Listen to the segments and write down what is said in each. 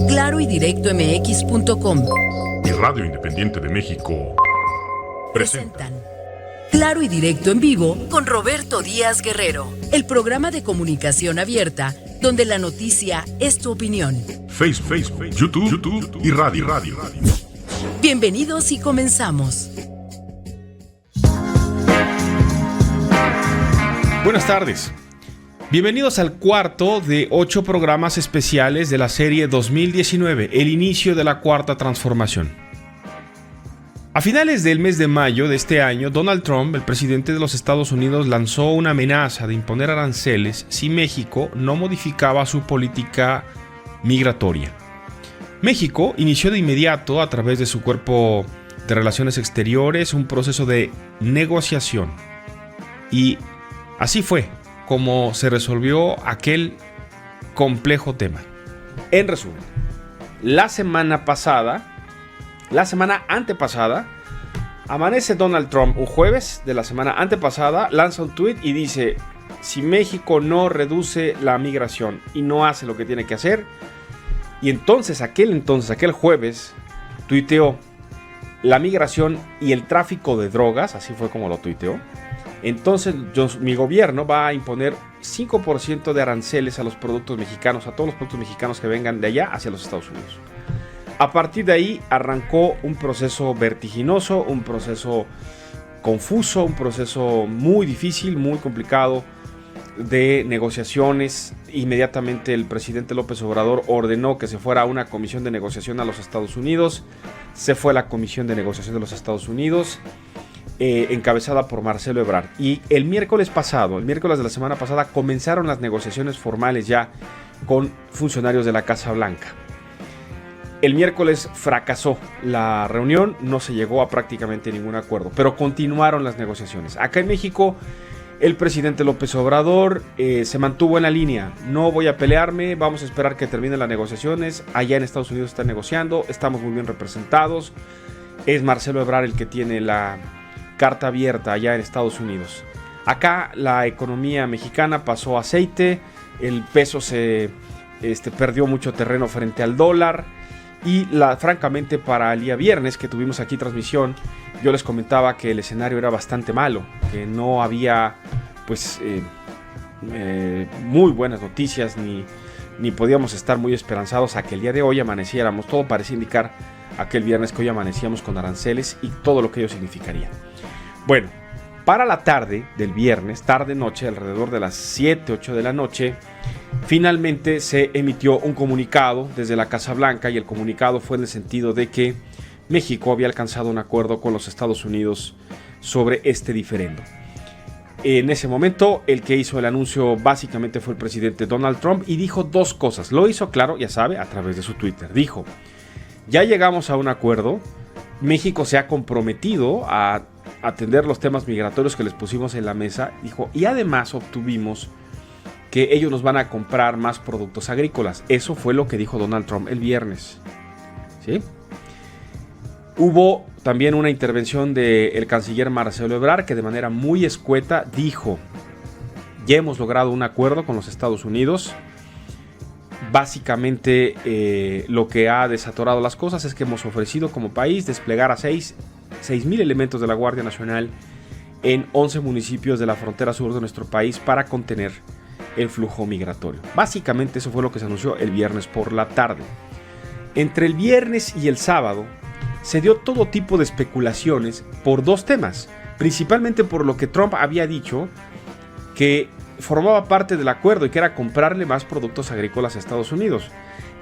Claro y DirectoMX.com y Radio Independiente de México presentan Claro y Directo en Vivo con Roberto Díaz Guerrero, el programa de comunicación abierta donde la noticia es tu opinión. Facebook, YouTube y Radio. Bienvenidos y comenzamos. Buenas tardes. Bienvenidos al cuarto de 8 programas especiales de la serie 2019, el inicio de la cuarta transformación. A finales del mes de mayo de este año, Donald Trump, el presidente de los Estados Unidos, lanzó una amenaza de imponer aranceles si México no modificaba su política migratoria. México inició de inmediato, a través de su cuerpo de relaciones exteriores, un proceso de negociación. Y así fue como se resolvió aquel complejo tema. En resumen, la semana antepasada, amanece Donald Trump un jueves de la semana antepasada, lanza un tweet y dice: si México no reduce la migración y no hace lo que tiene que hacer, y entonces aquel jueves tuiteó: la migración y el tráfico de drogas, así fue como lo tuiteó. Entonces mi gobierno va a imponer 5% de aranceles a los productos mexicanos, a todos los productos mexicanos que vengan de allá hacia los Estados Unidos. A partir de ahí arrancó un proceso vertiginoso, un proceso confuso, un proceso muy difícil, muy complicado de negociaciones. Inmediatamente el presidente López Obrador ordenó que se fuera a una comisión de negociación a los Estados Unidos. Se fue a la comisión de negociación de los Estados Unidos, encabezada por Marcelo Ebrard. Y el miércoles de la semana pasada, comenzaron las negociaciones formales ya con funcionarios de la Casa Blanca. El miércoles fracasó la reunión, no se llegó a prácticamente ningún acuerdo, pero continuaron las negociaciones. Acá en México, el presidente López Obrador se mantuvo en la línea: no voy a pelearme, vamos a esperar que terminen las negociaciones. Allá en Estados Unidos están negociando, estamos muy bien representados. Es Marcelo Ebrard el que tiene la carta abierta allá en Estados Unidos. Acá la economía mexicana pasó aceite, el peso se perdió mucho terreno frente al dólar. Y francamente, para el día viernes que tuvimos aquí transmisión, yo les comentaba que el escenario era bastante malo, que no había muy buenas noticias, ni podíamos estar muy esperanzados a que el día de hoy amaneciéramos. Todo parecía indicar aquel viernes que hoy amanecíamos con aranceles y todo lo que ello significaría. Bueno, para la tarde del viernes, tarde-noche, alrededor de las 7, 8 de la noche, finalmente se emitió un comunicado desde la Casa Blanca, y el comunicado fue en el sentido de que México había alcanzado un acuerdo con los Estados Unidos sobre este diferendo. En ese momento, el que hizo el anuncio básicamente fue el presidente Donald Trump, y dijo dos cosas. Lo hizo claro, ya sabe, a través de su Twitter. Dijo: ya llegamos a un acuerdo, México se ha comprometido a atender los temas migratorios que les pusimos en la mesa, dijo, y además obtuvimos que ellos nos van a comprar más productos agrícolas. Eso fue lo que dijo Donald Trump el viernes, ¿sí? Hubo también una intervención del canciller Marcelo Ebrard, que de manera muy escueta dijo: ya hemos logrado un acuerdo con los Estados Unidos. Básicamente lo que ha desatorado las cosas es que hemos ofrecido como país desplegar a 6,000 elementos de la Guardia Nacional en 11 municipios de la frontera sur de nuestro país para contener el flujo migratorio. Básicamente eso fue lo que se anunció el viernes por la tarde. Entre el viernes y el sábado se dio todo tipo de especulaciones por dos temas, principalmente por lo que Trump había dicho que formaba parte del acuerdo, y que era comprarle más productos agrícolas a Estados Unidos.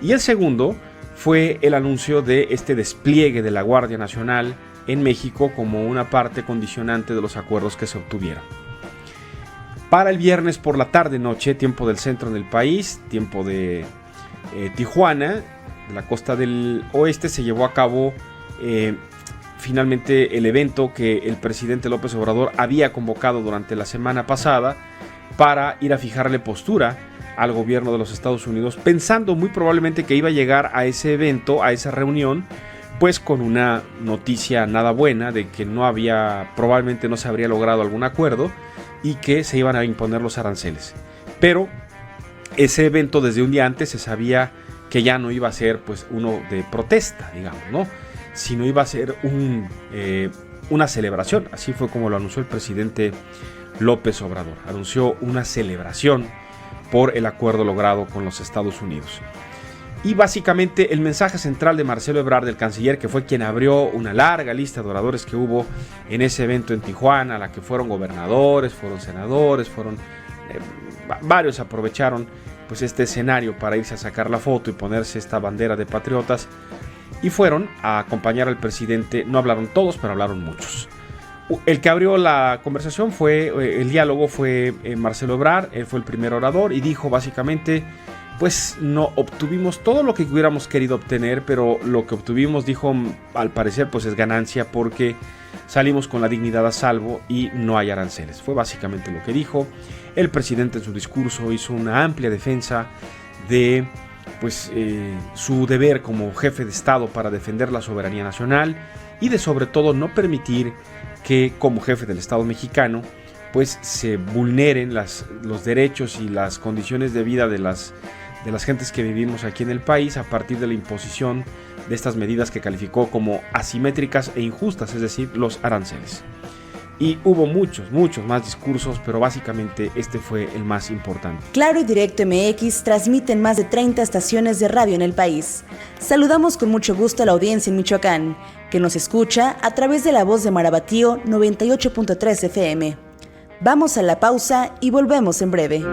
Y el segundo fue el anuncio de este despliegue de la Guardia Nacional en México como una parte condicionante de los acuerdos que se obtuvieron. Para el viernes por la tarde-noche, tiempo del centro del país, tiempo de Tijuana, de la costa del oeste, se llevó a cabo finalmente el evento que el presidente López Obrador había convocado durante la semana pasada para ir a fijarle postura al gobierno de los Estados Unidos, pensando muy probablemente que iba a llegar a ese evento, a esa reunión, pues con una noticia nada buena de que probablemente no se habría logrado algún acuerdo y que se iban a imponer los aranceles. Pero ese evento, desde un día antes se sabía que ya no iba a ser pues uno de protesta, digamos, ¿no? Sino iba a ser una celebración. Así fue como lo anunció el presidente López Obrador. Anunció una celebración por el acuerdo logrado con los Estados Unidos. Y básicamente el mensaje central de Marcelo Ebrard, del canciller, que fue quien abrió una larga lista de oradores que hubo en ese evento en Tijuana, a la que fueron gobernadores, fueron senadores, varios aprovecharon pues este escenario para irse a sacar la foto y ponerse esta bandera de patriotas, y fueron a acompañar al presidente. No hablaron todos, pero hablaron muchos. El que abrió la conversación el diálogo fue Marcelo Ebrard. Él fue el primer orador y dijo básicamente: pues no obtuvimos todo lo que hubiéramos querido obtener, pero lo que obtuvimos, dijo, al parecer pues es ganancia, porque salimos con la dignidad a salvo y no hay aranceles. Fue básicamente lo que dijo. El presidente en su discurso hizo una amplia defensa de su deber como jefe de Estado para defender la soberanía nacional, y de sobre todo no permitir que como jefe del Estado mexicano pues se vulneren los derechos y las condiciones de vida de las gentes que vivimos aquí en el país a partir de la imposición de estas medidas que calificó como asimétricas e injustas, es decir, los aranceles. Y hubo muchos más discursos, pero básicamente este fue el más importante. Claro y Directo MX transmite en más de 30 estaciones de radio en el país. Saludamos con mucho gusto a la audiencia en Michoacán, que nos escucha a través de La Voz de Marabatío 98.3 FM. Vamos a la pausa y volvemos en breve.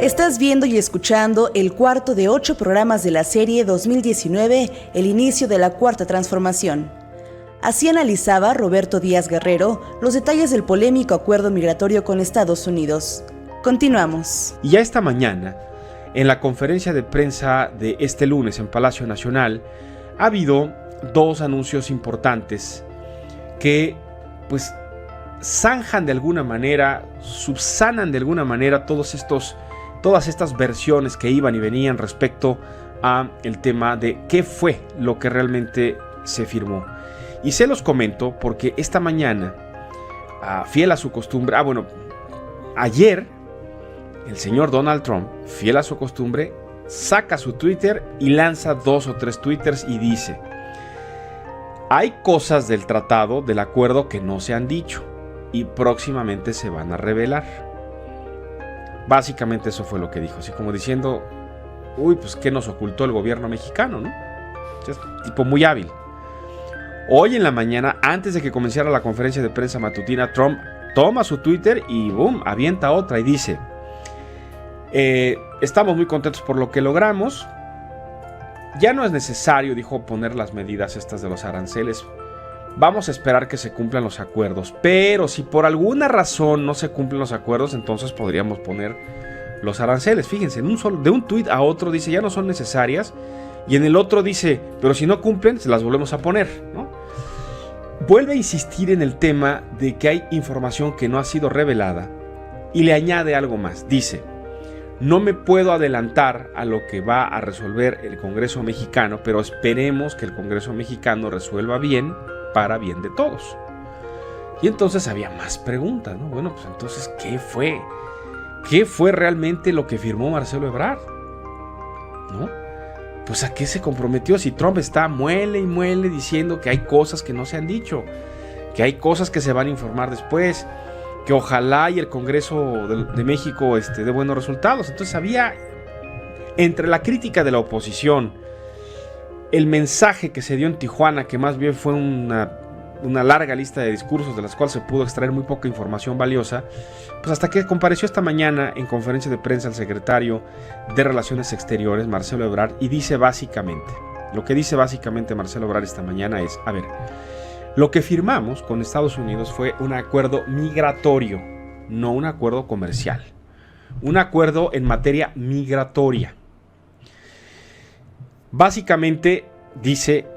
Estás viendo y escuchando el cuarto de 8 programas de la serie 2019, El inicio de la Cuarta Transformación. Así analizaba Roberto Díaz Guerrero los detalles del polémico acuerdo migratorio con Estados Unidos. Continuamos. Y ya esta mañana, en la conferencia de prensa de este lunes en Palacio Nacional, ha habido 2 anuncios importantes que, pues, zanjan de alguna manera, subsanan de alguna manera todas estas versiones que iban y venían respecto a el tema de qué fue lo que realmente se firmó. Y se los comento porque esta mañana, fiel a su costumbre, ayer, el señor Donald Trump, fiel a su costumbre, saca su Twitter y lanza 2 o 3 twitters y dice: hay cosas del tratado, del acuerdo que no se han dicho y próximamente se van a revelar. Básicamente eso fue lo que dijo, así como diciendo, pues qué nos ocultó el gobierno mexicano, ¿no? Es tipo muy hábil. Hoy en la mañana, antes de que comenzara la conferencia de prensa matutina, Trump toma su Twitter y boom, avienta otra y dice: estamos muy contentos por lo que logramos. Ya no es necesario, dijo, poner las medidas estas de los aranceles. Vamos a esperar que se cumplan los acuerdos. Pero si por alguna razón no se cumplen los acuerdos, entonces podríamos poner los aranceles. Fíjense, de un tuit a otro dice ya no son necesarias. Y en el otro dice, pero si no cumplen, se las volvemos a poner, ¿no? Vuelve a insistir en el tema de que hay información que no ha sido revelada. Y le añade algo más. Dice: no me puedo adelantar a lo que va a resolver el Congreso mexicano, pero esperemos que el Congreso mexicano resuelva bien, para bien de todos. Y entonces había más preguntas, ¿no? Bueno, pues entonces, ¿qué fue? ¿Qué fue realmente lo que firmó Marcelo Ebrard? ¿No? Pues ¿a qué se comprometió? Si Trump está muele y muele diciendo que hay cosas que no se han dicho, que hay cosas que se van a informar después, que ojalá y el Congreso de México dé buenos resultados. Entonces había, entre la crítica de la oposición, el mensaje que se dio en Tijuana, que más bien fue una larga lista de discursos de las cuales se pudo extraer muy poca información valiosa, pues hasta que compareció esta mañana en conferencia de prensa el secretario de Relaciones Exteriores, Marcelo Ebrard, y dice básicamente, lo que dice básicamente Marcelo Ebrard esta mañana es, a ver, lo que firmamos con Estados Unidos fue un acuerdo migratorio, no un acuerdo comercial, un acuerdo en materia migratoria. Básicamente, dice,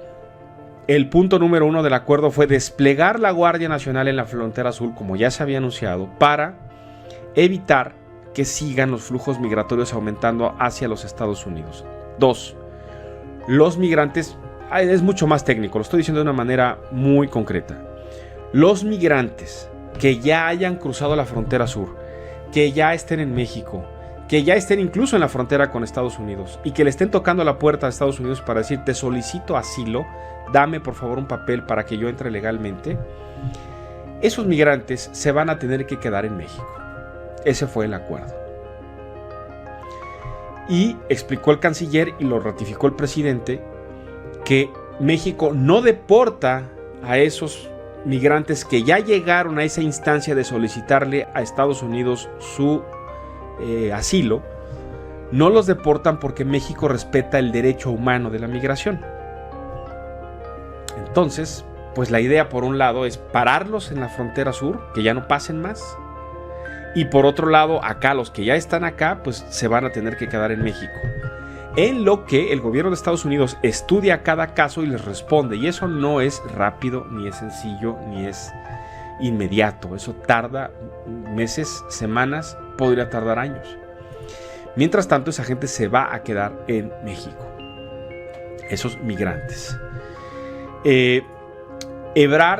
el punto número 1 del acuerdo fue desplegar la Guardia Nacional en la frontera sur, como ya se había anunciado, para evitar que sigan los flujos migratorios aumentando hacia los Estados Unidos. 2. Los migrantes, es mucho más técnico, lo estoy diciendo de una manera muy concreta. Los migrantes que ya hayan cruzado la frontera sur, que ya estén en México, que ya estén incluso en la frontera con Estados Unidos y que le estén tocando la puerta a Estados Unidos para decir, te solicito asilo, dame por favor un papel para que yo entre legalmente, esos migrantes se van a tener que quedar en México. Ese fue el acuerdo. Y explicó el canciller y lo ratificó el presidente que México no deporta a esos migrantes que ya llegaron a esa instancia de solicitarle a Estados Unidos su asilo, no los deportan porque México respeta el derecho humano de la migración. Entonces, pues la idea por un lado es pararlos en la frontera sur, que ya no pasen más, y por otro lado, acá los que ya están acá, pues se van a tener que quedar en México. En lo que el gobierno de Estados Unidos estudia cada caso y les responde, y eso no es rápido, ni es sencillo, ni es inmediato. Eso tarda meses, semanas, podría tardar años. Mientras tanto, esa gente se va a quedar en México. Esos migrantes.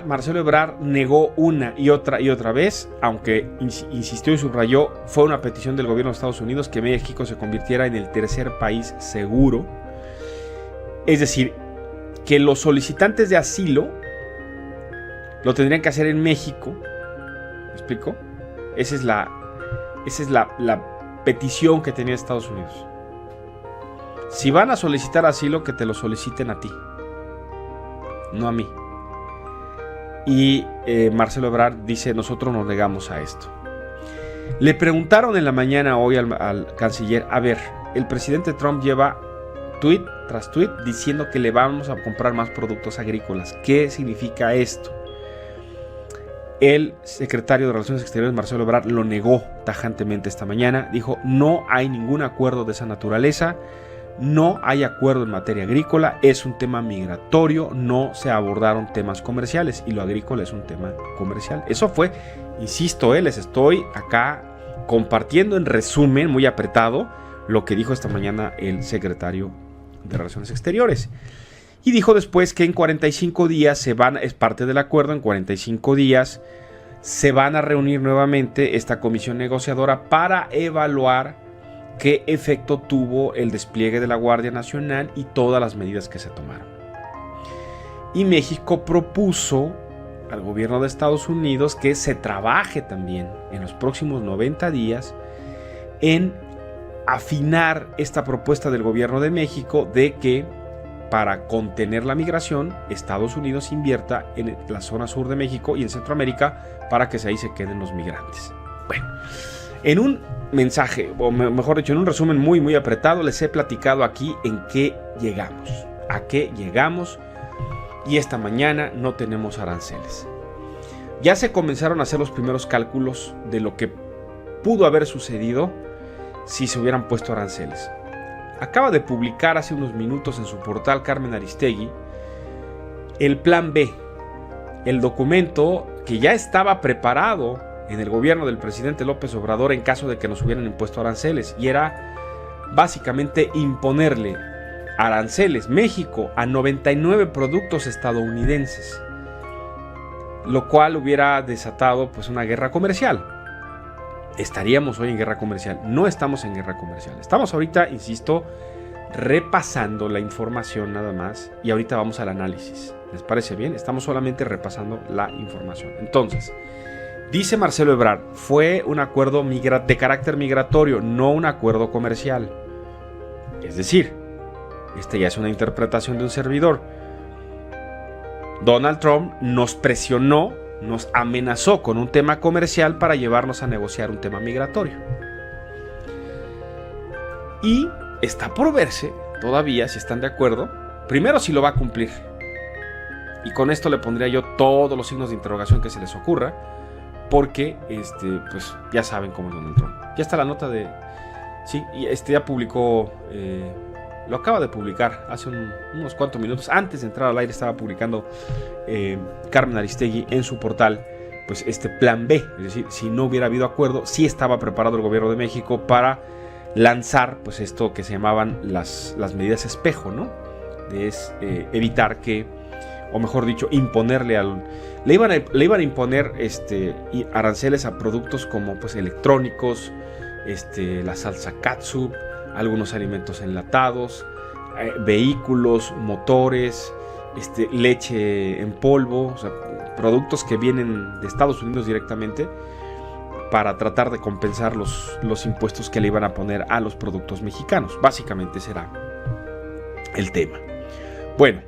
Marcelo Ebrard negó una y otra vez, aunque insistió y subrayó, fue una petición del gobierno de Estados Unidos que México se convirtiera en el tercer país seguro. Es decir, que los solicitantes de asilo lo tendrían que hacer en México. ¿Me explico? Esa es la petición que tenía Estados Unidos. Si van a solicitar asilo, que te lo soliciten a ti, no a mí. Y Marcelo Ebrard dice, nosotros nos negamos a esto. Le preguntaron en la mañana hoy al canciller, a ver, el presidente Trump lleva tuit tras tuit diciendo que le vamos a comprar más productos agrícolas. ¿Qué significa esto? El secretario de Relaciones Exteriores, Marcelo Ebrard, lo negó tajantemente esta mañana. Dijo, no hay ningún acuerdo de esa naturaleza, no hay acuerdo en materia agrícola, es un tema migratorio, no se abordaron temas comerciales y lo agrícola es un tema comercial. Eso fue, insisto, les estoy acá compartiendo en resumen, muy apretado, lo que dijo esta mañana el secretario de Relaciones Exteriores. Y dijo después que en 45 días es parte del acuerdo, en 45 días se van a reunir nuevamente esta comisión negociadora para evaluar qué efecto tuvo el despliegue de la Guardia Nacional y todas las medidas que se tomaron. Y México propuso al gobierno de Estados Unidos que se trabaje también en los próximos 90 días en afinar esta propuesta del gobierno de México de que para contener la migración, Estados Unidos invierta en la zona sur de México y en Centroamérica para que ahí se queden los migrantes. Bueno, en un mensaje, o mejor dicho, en un resumen muy muy apretado, les he platicado aquí en qué llegamos, a qué llegamos, y esta mañana no tenemos aranceles. Ya se comenzaron a hacer los primeros cálculos de lo que pudo haber sucedido si se hubieran puesto aranceles. Acaba de publicar hace unos minutos en su portal Carmen Aristegui el Plan B, el documento que ya estaba preparado en el gobierno del presidente López Obrador en caso de que nos hubieran impuesto aranceles, y era básicamente imponerle aranceles México a 99 productos estadounidenses, lo cual hubiera desatado pues una guerra comercial. Estaríamos hoy en guerra comercial. No estamos en guerra comercial. Estamos ahorita, insisto, repasando la información nada más, y ahorita vamos al análisis. ¿Les parece bien? Estamos solamente repasando la información. Entonces, dice Marcelo Ebrard, fue un acuerdo de carácter migratorio, no un acuerdo comercial. Es decir, ya es una interpretación de un servidor. Donald Trump nos presionó, nos amenazó con un tema comercial para llevarnos a negociar un tema migratorio. Y está por verse todavía si están de acuerdo, primero si lo va a cumplir. Y con esto le pondría yo todos los signos de interrogación que se les ocurra, porque pues ya saben cómo es Donald Trump. Ya está la nota de... Sí, y ya publicó... lo acaba de publicar hace unos cuantos minutos. Antes de entrar al aire estaba publicando Carmen Aristegui en su portal pues este plan B. Es decir, si no hubiera habido acuerdo, sí estaba preparado el gobierno de México para lanzar pues esto que se llamaban las medidas espejo, ¿no? De evitar que, o mejor dicho, imponerle le iban a imponer aranceles a productos como pues electrónicos, la salsa katsup, algunos alimentos enlatados, vehículos, motores, leche en polvo, o sea, productos que vienen de Estados Unidos directamente, para tratar de compensar los impuestos que le iban a poner a los productos mexicanos. Básicamente será el tema. Bueno,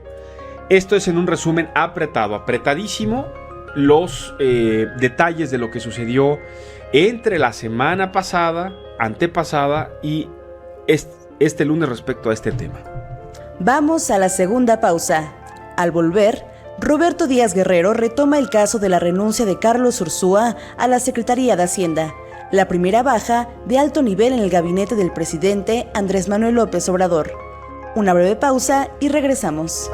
esto es en un resumen apretadísimo, los detalles de lo que sucedió entre la semana pasada, antepasada y este lunes respecto a este tema. Vamos a la segunda pausa. Al volver, Roberto Díaz Guerrero retoma el caso de la renuncia de Carlos Ursúa a la Secretaría de Hacienda, la primera baja de alto nivel en el gabinete del presidente Andrés Manuel López Obrador. Una breve pausa y regresamos.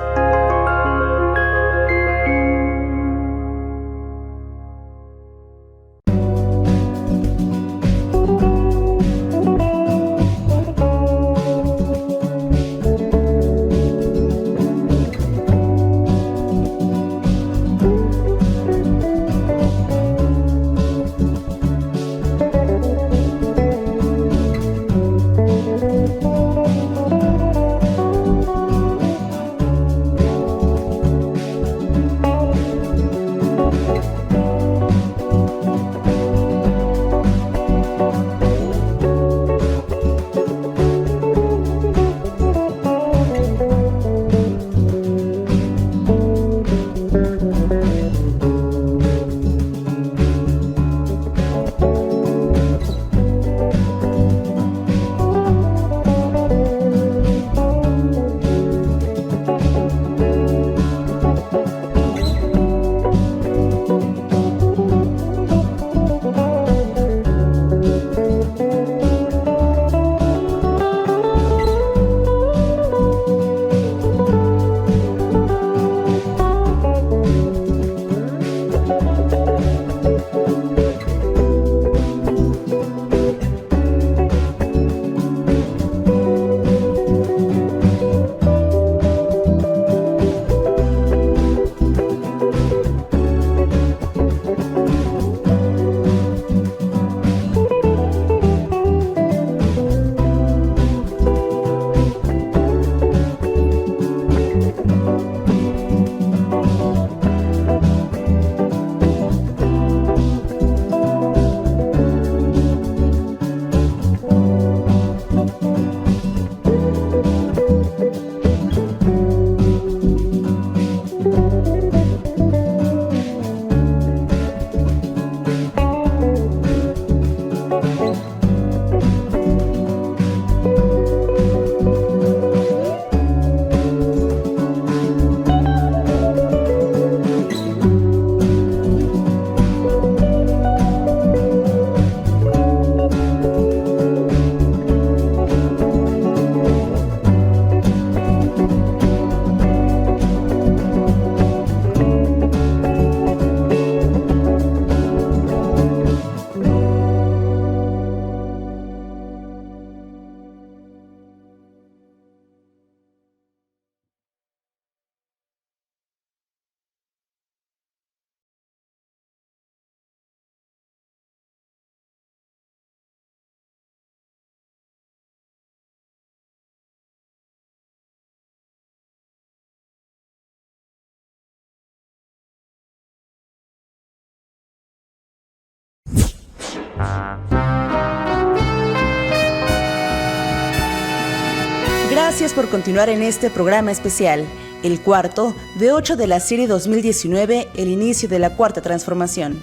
Gracias por continuar en este programa especial, el cuarto de 8 de la serie 2019, el inicio de la Cuarta Transformación.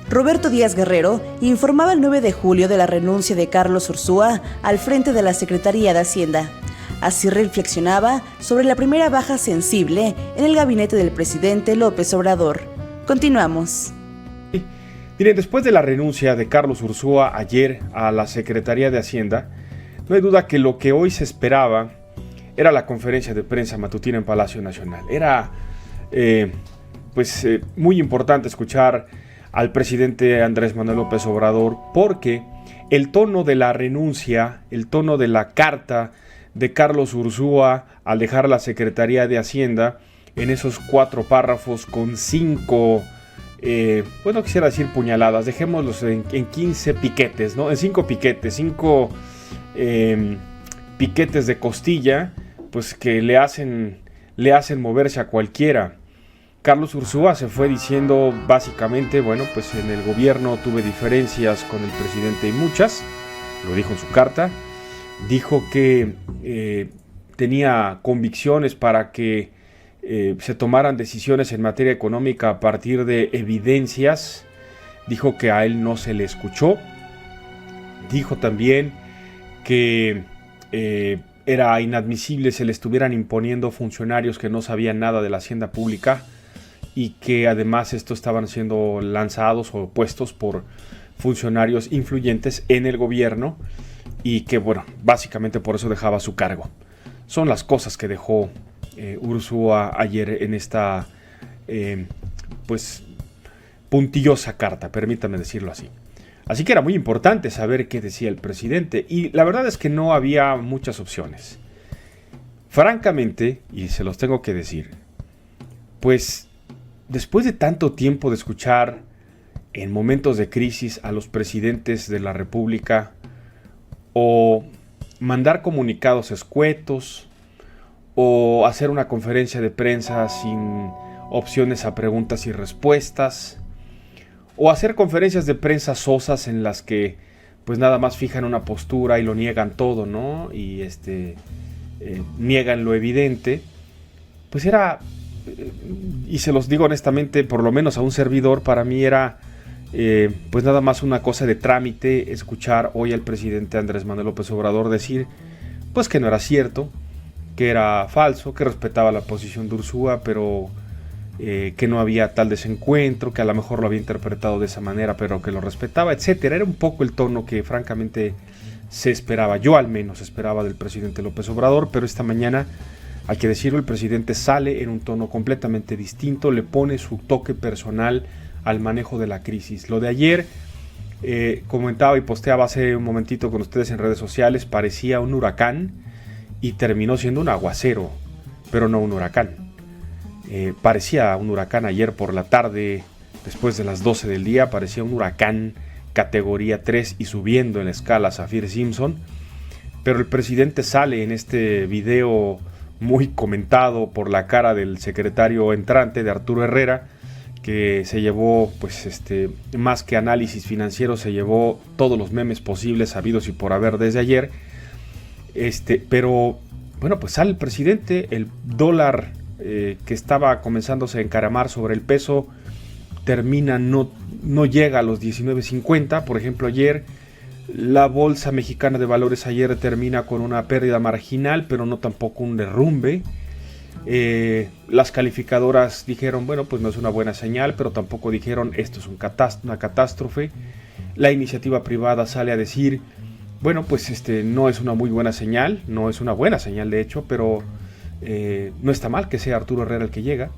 Roberto Díaz Guerrero informaba el 9 de julio de la renuncia de Carlos Ursúa al frente de la Secretaría de Hacienda. Así reflexionaba sobre la primera baja sensible en el gabinete del presidente López Obrador. Continuamos. Miren, después de la renuncia de Carlos Ursúa ayer a la Secretaría de Hacienda, no hay duda que lo que hoy se esperaba era la conferencia de prensa matutina en Palacio Nacional. Era muy importante escuchar al presidente Andrés Manuel López Obrador, porque el tono de la renuncia, el tono de la carta de Carlos Ursúa al dejar la Secretaría de Hacienda, en esos 4 párrafos con 5, quisiera decir puñaladas, dejémoslos en 15 piquetes, ¿no? En 5 piquetes, 5 piquetes de costilla, pues que le hacen moverse a cualquiera. Carlos Ursúa se fue diciendo básicamente, pues en el gobierno tuve diferencias con el presidente y muchas, lo dijo en su carta, dijo que tenía convicciones para que se tomaran decisiones en materia económica a partir de evidencias, dijo que a él no se le escuchó, dijo también que era inadmisible se le estuvieran imponiendo funcionarios que no sabían nada de la hacienda pública y que además estos estaban siendo lanzados o puestos por funcionarios influyentes en el gobierno y que, básicamente por eso dejaba su cargo. Son las cosas que dejó Ursúa ayer en esta, puntillosa carta, permítame decirlo así. Así que era muy importante saber qué decía el presidente y la verdad es que no había muchas opciones. Francamente, y se los tengo que decir, pues después de tanto tiempo de escuchar en momentos de crisis a los presidentes de la República o mandar comunicados escuetos o hacer una conferencia de prensa sin opciones a preguntas y respuestas, o hacer conferencias de prensa sosas en las que pues nada más fijan una postura y lo niegan todo, ¿no? Y niegan lo evidente, pues era, y se los digo honestamente, por lo menos a un servidor, para mí era pues nada más una cosa de trámite escuchar hoy al presidente Andrés Manuel López Obrador decir pues que no era cierto, que era falso, que respetaba la posición de Ursúa, pero que no había tal desencuentro, que a lo mejor lo había interpretado de esa manera, pero que lo respetaba, etcétera. Era un poco el tono que francamente se esperaba, yo al menos esperaba del presidente López Obrador, pero esta mañana, hay que decirlo, el presidente sale en un tono completamente distinto, le pone su toque personal al manejo de la crisis. Lo de ayer, comentaba y posteaba hace un momentito con ustedes en redes sociales, parecía un huracán y terminó siendo un aguacero, pero no un huracán. Parecía un huracán ayer por la tarde, después de las 12 del día, parecía un huracán categoría 3 y subiendo en la escala Saffir-Simpson, pero el presidente sale en este video muy comentado por la cara del secretario entrante de Arturo Herrera, que se llevó, más que análisis financiero, se llevó todos los memes posibles, habidos y por haber desde ayer, pero pues sale el presidente, el dólar que estaba comenzándose a encaramar sobre el peso termina, no llega a los 19.50. Por ejemplo, ayer la Bolsa Mexicana de Valores termina con una pérdida marginal, pero no tampoco un derrumbe. Las calificadoras dijeron, pues no es una buena señal, pero tampoco dijeron esto es una catástrofe. La iniciativa privada sale a decir, no es una muy buena señal, no es una buena señal de hecho, pero no está mal que sea Arturo Herrera el que llega,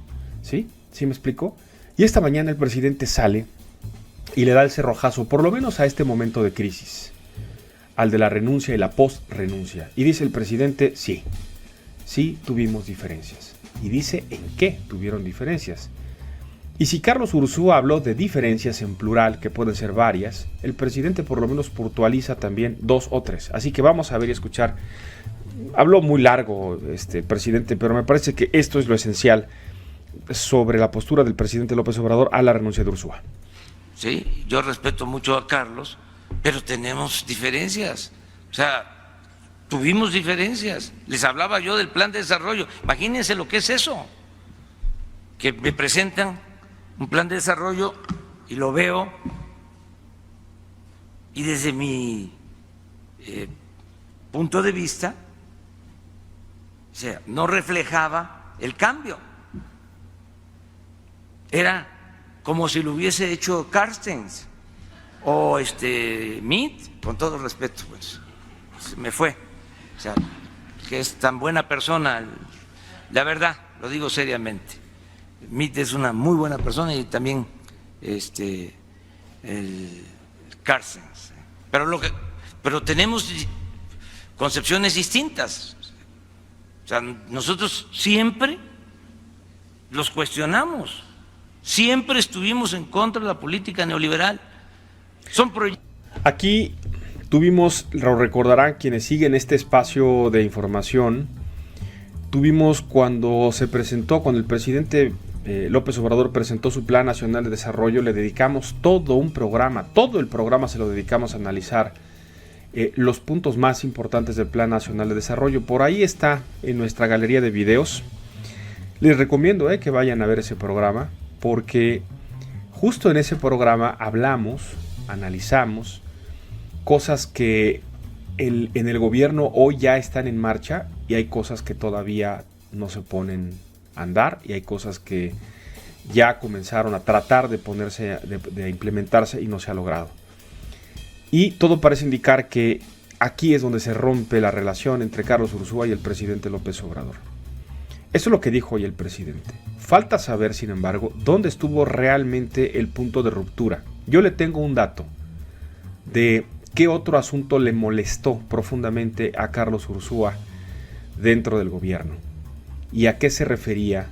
¿sí? ¿Sí me explico? Y esta mañana el presidente sale y le da el cerrojazo, por lo menos a este momento de crisis, al de la renuncia y la post-renuncia. Y dice el presidente, sí tuvimos diferencias. Y dice en qué tuvieron diferencias. Y si Carlos Ursúa habló de diferencias en plural, que pueden ser varias, el presidente por lo menos puntualiza también 2 o 3. Así que vamos a ver y escuchar. Habló muy largo presidente, pero me parece que esto es lo esencial sobre la postura del presidente López Obrador a la renuncia de Ursúa. Sí, yo respeto mucho a Carlos, pero tenemos diferencias. O sea, tuvimos diferencias. Les hablaba yo del plan de desarrollo. Imagínense lo que es eso, que me presentan un plan de desarrollo y lo veo y desde mi punto de vista, o sea, no reflejaba el cambio. Era como si lo hubiese hecho Carstens o Meade, con todo respeto, pues se me fue. O sea, que es tan buena persona, la verdad, lo digo seriamente. Meade es una muy buena persona y también el Carstens. Pero tenemos concepciones distintas. O sea, nosotros siempre los cuestionamos, siempre estuvimos en contra de la política neoliberal. Aquí tuvimos, lo recordarán quienes siguen este espacio de información, tuvimos cuando el presidente López Obrador presentó su Plan Nacional de Desarrollo, le dedicamos todo un programa, todo el programa se lo dedicamos a analizar los puntos más importantes del Plan Nacional de Desarrollo. Por ahí está en nuestra galería de videos. Les recomiendo que vayan a ver ese programa, porque justo en ese programa hablamos, analizamos cosas que en el gobierno hoy ya están en marcha y hay cosas que todavía no se ponen a andar y hay cosas que ya comenzaron a tratar de implementarse y no se ha logrado. Y todo parece indicar que aquí es donde se rompe la relación entre Carlos Ursúa y el presidente López Obrador. Eso es lo que dijo hoy el presidente. Falta saber, sin embargo, dónde estuvo realmente el punto de ruptura. Yo le tengo un dato de qué otro asunto le molestó profundamente a Carlos Ursúa dentro del gobierno y a qué se refería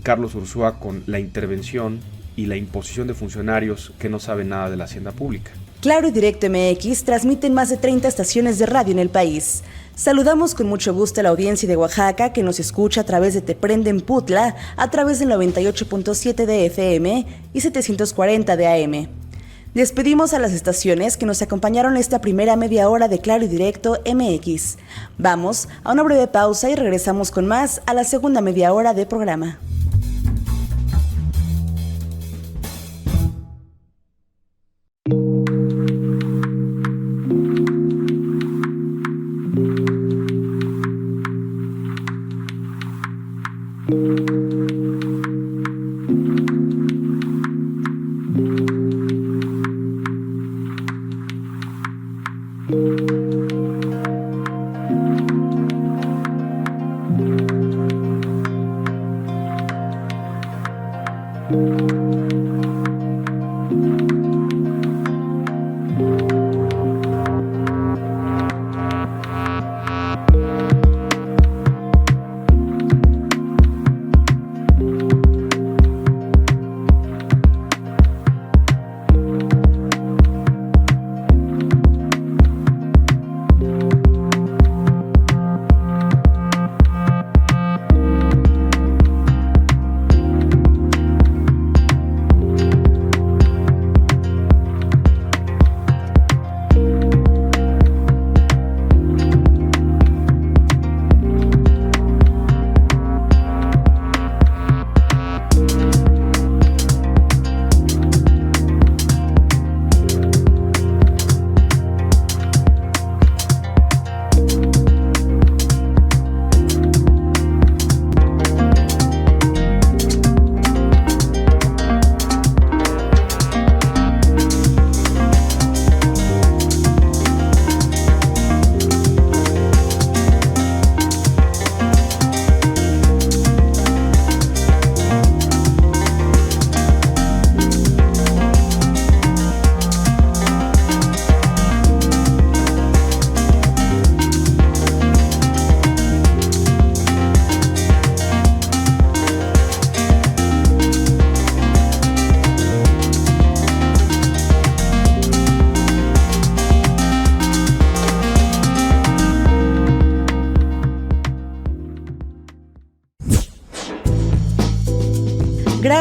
Carlos Ursúa con la intervención y la imposición de funcionarios que no saben nada de la hacienda pública. Claro y Directo MX transmiten más de 30 estaciones de radio en el país. Saludamos con mucho gusto a la audiencia de Oaxaca que nos escucha a través de Te Prenden Putla, a través del 98.7 de FM y 740 de AM. Despedimos a las estaciones que nos acompañaron esta primera media hora de Claro y Directo MX. Vamos a una breve pausa y regresamos con más a la segunda media hora de programa.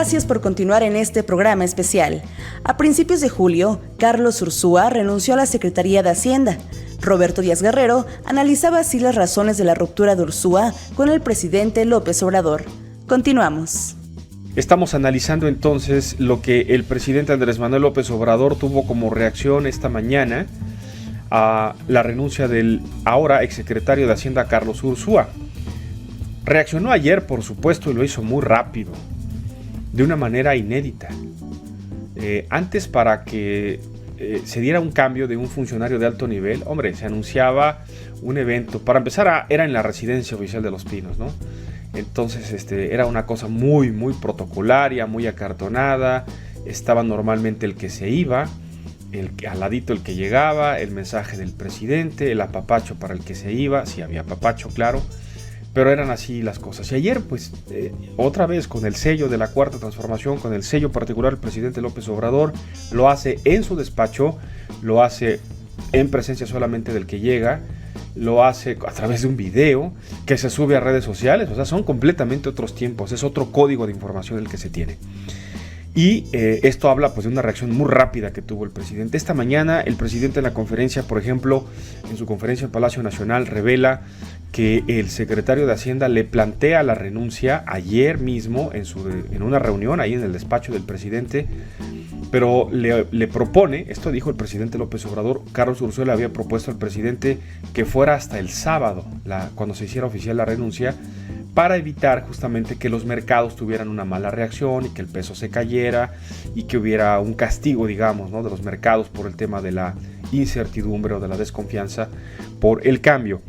Gracias por continuar en este programa especial. A principios de julio, Carlos Ursúa renunció a la Secretaría de Hacienda. Roberto Díaz Guerrero analizaba así las razones de la ruptura de Ursúa con el presidente López Obrador. Continuamos. Estamos analizando entonces lo que el presidente Andrés Manuel López Obrador tuvo como reacción esta mañana a la renuncia del ahora exsecretario de Hacienda Carlos Ursúa. Reaccionó ayer, por supuesto, y lo hizo muy rápido, de una manera inédita. Antes, para que se diera un cambio de un funcionario de alto nivel, hombre, se anunciaba un evento. Para empezar, era en la residencia oficial de Los Pinos, ¿no? Entonces era una cosa muy, muy protocolaria, muy acartonada. Estaba normalmente el que se iba, al ladito el que llegaba, el mensaje del presidente, el apapacho para el que se iba, si había apapacho, claro, pero eran así las cosas. Y ayer, pues, otra vez con el sello de la Cuarta Transformación, con el sello particular del presidente López Obrador, lo hace en su despacho, lo hace en presencia solamente del que llega, lo hace a través de un video que se sube a redes sociales. O sea, son completamente otros tiempos, es otro código de información el que se tiene. Y esto habla, pues, de una reacción muy rápida que tuvo el presidente. Esta mañana el presidente en la conferencia, por ejemplo, en su conferencia en Palacio Nacional, revela que el secretario de Hacienda le plantea la renuncia ayer mismo en una reunión ahí en el despacho del presidente, pero le propone, esto dijo el presidente López Obrador, Carlos Ursúa le había propuesto al presidente que fuera hasta el sábado, cuando se hiciera oficial la renuncia, para evitar justamente que los mercados tuvieran una mala reacción y que el peso se cayera y que hubiera un castigo, digamos, ¿no?, de los mercados por el tema de la incertidumbre o de la desconfianza por el cambio.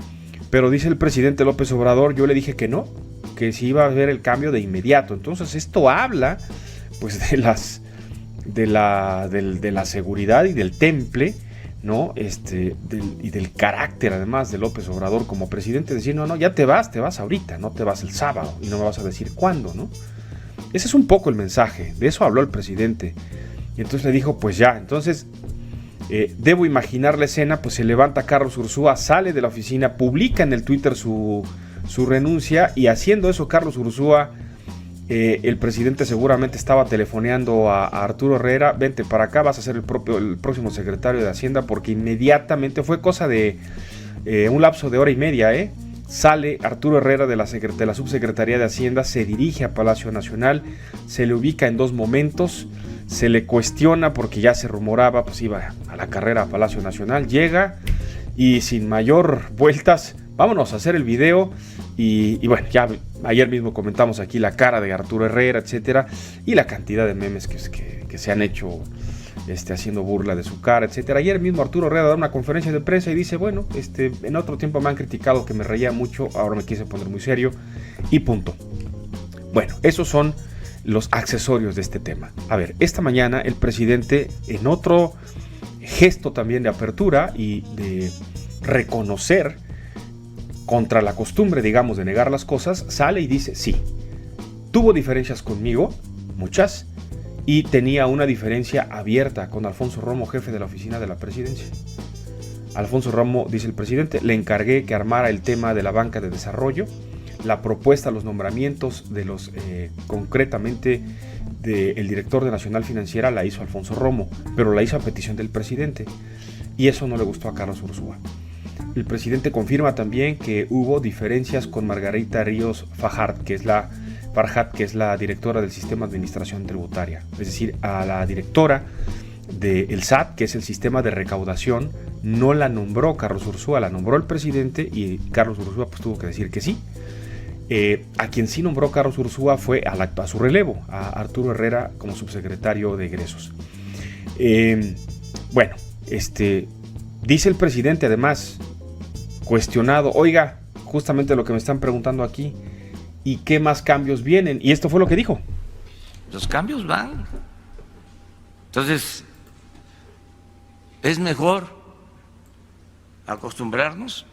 Pero dice el presidente López Obrador, yo le dije que no, que sí iba a haber el cambio de inmediato. Entonces esto habla, pues, de la seguridad y del temple, ¿no? Y del carácter, además, de López Obrador como presidente, decir, no, ya te vas ahorita, no te vas el sábado y no me vas a decir cuándo, ¿no? Ese es un poco el mensaje, de eso habló el presidente. Y entonces le dijo, pues ya, entonces debo imaginar la escena, pues se levanta Carlos Ursúa, sale de la oficina, publica en el Twitter su renuncia, y haciendo eso Carlos Ursúa, el presidente seguramente estaba telefoneando a Arturo Herrera, vente para acá, vas a ser el próximo secretario de Hacienda, porque inmediatamente, fue cosa de un lapso de hora y media, sale Arturo Herrera de la subsecretaría de Hacienda, se dirige a Palacio Nacional, se le ubica en dos momentos, se le cuestiona porque ya se rumoraba, pues iba a la carrera a Palacio Nacional, llega y sin mayor vueltas, vámonos a hacer el video. Y bueno, ya ayer mismo comentamos aquí la cara de Arturo Herrera, etcétera, y la cantidad de memes que se han hecho haciendo burla de su cara, etcétera. Ayer mismo Arturo Herrera da una conferencia de prensa y dice, bueno, en otro tiempo me han criticado que me reía mucho, ahora me quise poner muy serio, y punto. Bueno, esos son los accesorios de este tema. A ver, esta mañana el presidente, en otro gesto también de apertura y de reconocer, contra la costumbre, digamos, de negar las cosas, sale y dice, sí, tuvo diferencias conmigo, muchas, y tenía una diferencia abierta con Alfonso Romo, jefe de la oficina de la presidencia. Alfonso Romo, dice el presidente, le encargué que armara el tema de la banca de desarrollo, la propuesta, los nombramientos de los, concretamente, del director de Nacional Financiera la hizo Alfonso Romo, pero la hizo a petición del presidente, y eso no le gustó a Carlos Ursúa. El presidente confirma también que hubo diferencias con Margarita Ríos Farhat, que es la directora del Sistema de Administración Tributaria, es decir, a la directora del SAT, que es el sistema de recaudación, no la nombró Carlos Ursúa, la nombró el presidente, y Carlos Ursúa pues tuvo que decir que sí. A quien sí nombró Carlos Ursúa fue a su relevo, a Arturo Herrera como subsecretario de egresos. Bueno, dice el presidente además, cuestionado, oiga, justamente lo que me están preguntando aquí, ¿y qué más cambios vienen? Y esto fue lo que dijo. Los cambios van. Entonces, es mejor acostumbrarnos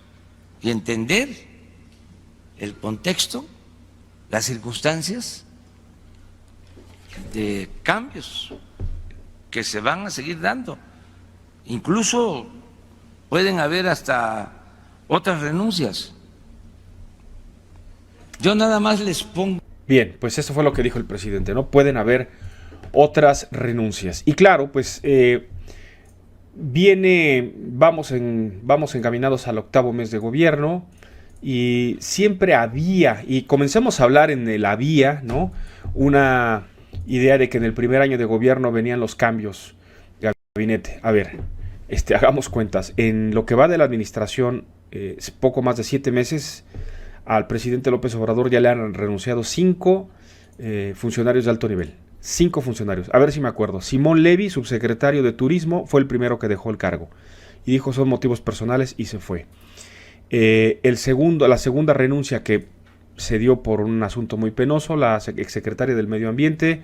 y entender el contexto, las circunstancias de cambios que se van a seguir dando. Incluso pueden haber hasta otras renuncias. Yo nada más les pongo Bien, pues eso fue lo que dijo el presidente, ¿no? Pueden haber otras renuncias. Y claro, pues vamos encaminados al 8º mes de gobierno y siempre había, y comencemos a hablar en el había, ¿no? Una idea de que en el primer año de gobierno venían los cambios de gabinete. A ver, hagamos cuentas. En lo que va de la administración, poco más de 7 meses, al presidente López Obrador ya le han renunciado 5 funcionarios de alto nivel. 5 funcionarios. A ver si me acuerdo. Simón Levy, subsecretario de Turismo, fue el primero que dejó el cargo. Y dijo son motivos personales y se fue. La segunda renuncia que se dio por un asunto muy penoso, la exsecretaria del Medio Ambiente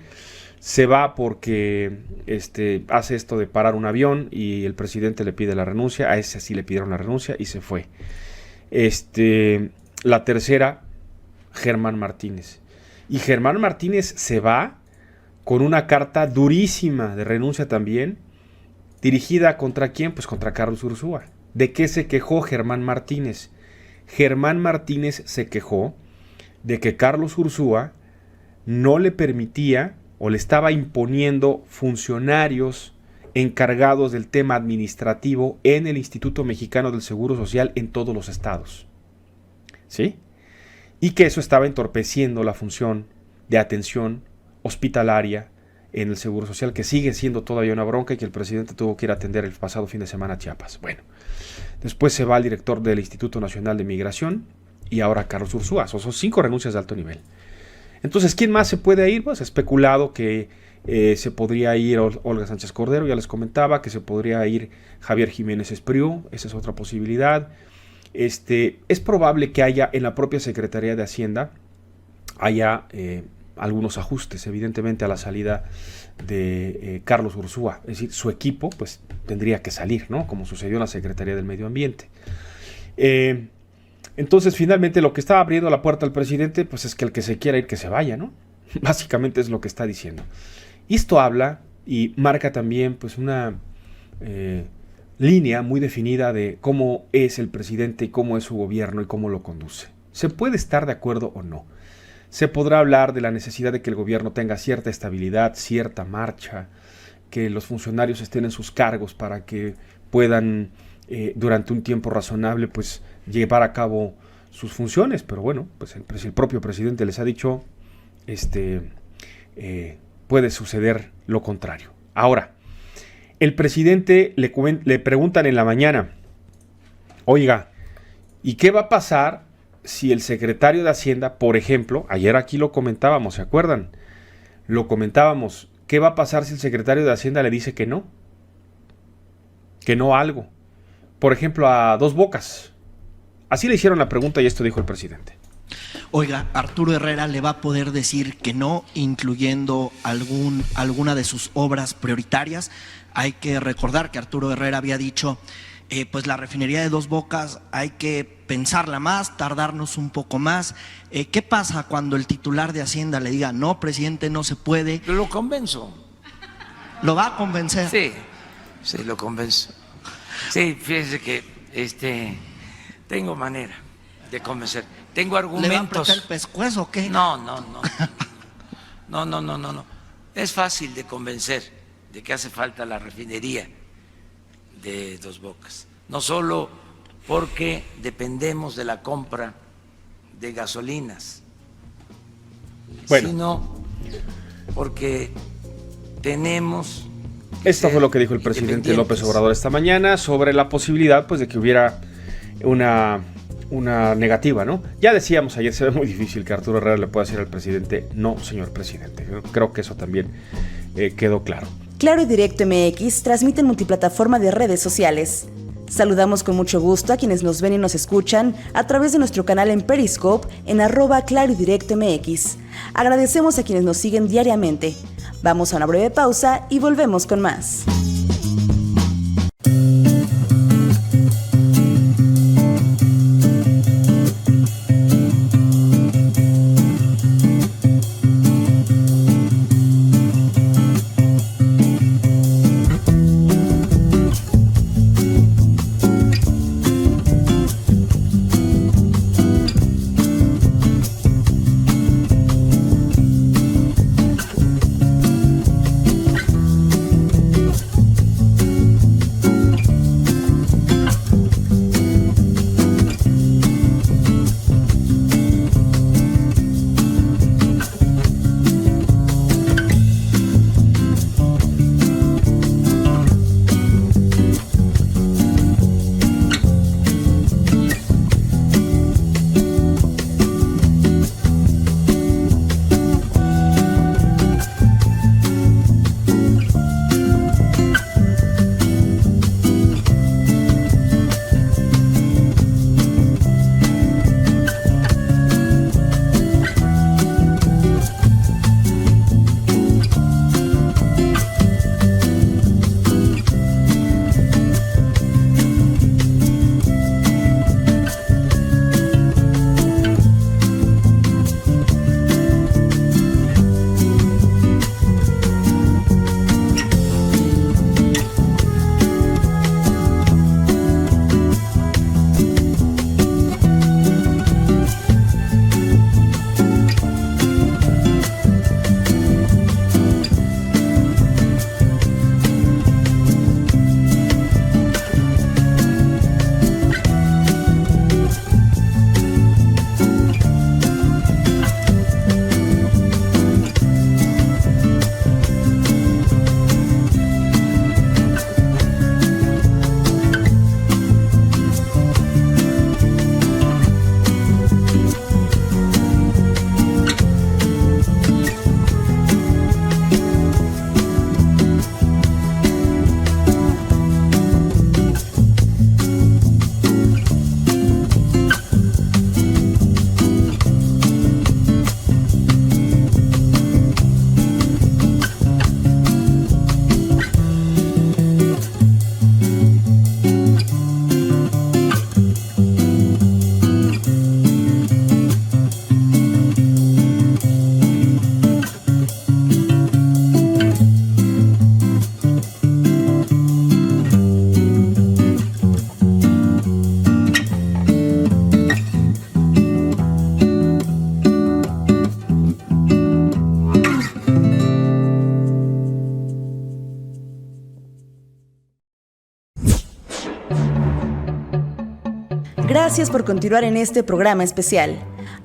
se va porque hace esto de parar un avión y el presidente le pide la renuncia. A ese sí le pidieron la renuncia y se fue. La tercera, Germán Martínez. Y Germán Martínez se va con una carta durísima de renuncia también, dirigida contra quién, pues contra Carlos Ursúa. ¿De qué se quejó Germán Martínez? Germán Martínez se quejó de que Carlos Ursúa no le permitía o le estaba imponiendo funcionarios encargados del tema administrativo en el Instituto Mexicano del Seguro Social en todos los estados. ¿Sí? Y que eso estaba entorpeciendo la función de atención hospitalaria en el Seguro Social, que sigue siendo todavía una bronca y que el presidente tuvo que ir a atender el pasado fin de semana a Chiapas. Bueno, después se va el director del Instituto Nacional de Migración y ahora Carlos Ursúa. Son 5 renuncias de alto nivel. Entonces, ¿quién más se puede ir? Pues especulado que se podría ir Olga Sánchez Cordero, ya les comentaba, que se podría ir Javier Jiménez Espriu, esa es otra posibilidad. Es probable que haya en la propia Secretaría de Hacienda algunos ajustes, evidentemente a la salida de Carlos Ursúa, es decir, su equipo pues tendría que salir, ¿no? Como sucedió en la Secretaría del Medio Ambiente. Entonces finalmente lo que está abriendo la puerta al presidente pues es que el que se quiera ir que se vaya, ¿no? Básicamente es lo que está diciendo. Y esto habla y marca también pues una línea muy definida de cómo es el presidente y cómo es su gobierno y cómo lo conduce. Se puede estar de acuerdo o no. Se podrá hablar de la necesidad de que el gobierno tenga cierta estabilidad, cierta marcha, que los funcionarios estén en sus cargos para que puedan durante un tiempo razonable pues llevar a cabo sus funciones, pero bueno, pues el propio presidente les ha dicho puede suceder lo contrario. Ahora, el presidente le preguntan en la mañana, oiga, ¿y qué va a pasar si el secretario de Hacienda, por ejemplo, ayer aquí lo comentábamos, ¿se acuerdan? Lo comentábamos, ¿qué va a pasar si el secretario de Hacienda le dice que no? Que no a algo. Por ejemplo, a Dos Bocas. Así le hicieron la pregunta y esto dijo el presidente. Oiga, Arturo Herrera le va a poder decir que no, incluyendo alguna de sus obras prioritarias. Hay que recordar que Arturo Herrera había dicho, pues la refinería de Dos Bocas hay que pensarla más, tardarnos un poco más. ¿Qué pasa cuando el titular de Hacienda le diga, no, presidente, no se puede? Yo lo convenzo. ¿Lo va a convencer? Sí, lo convenzo. Sí, fíjese que tengo manera de convencer. Tengo argumentos. ¿Le va a apretar el pescuezo o qué? No. Es fácil de convencer de que hace falta la refinería de Dos Bocas. No solo porque dependemos de la compra de gasolinas, sino porque tenemos... Esto fue lo que dijo el presidente López Obrador esta mañana sobre la posibilidad pues de que hubiera una negativa, ¿no? Ya decíamos ayer, se ve muy difícil que Arturo Herrera le pueda decir al presidente, no, señor presidente. Creo que eso también quedó claro. Claro y Directo MX transmite en multiplataforma de redes sociales. Saludamos con mucho gusto a quienes nos ven y nos escuchan a través de nuestro canal en Periscope en @Claro y Directo MX. Agradecemos a quienes nos siguen diariamente. Vamos a una breve pausa y volvemos con más. Gracias por continuar en este programa especial.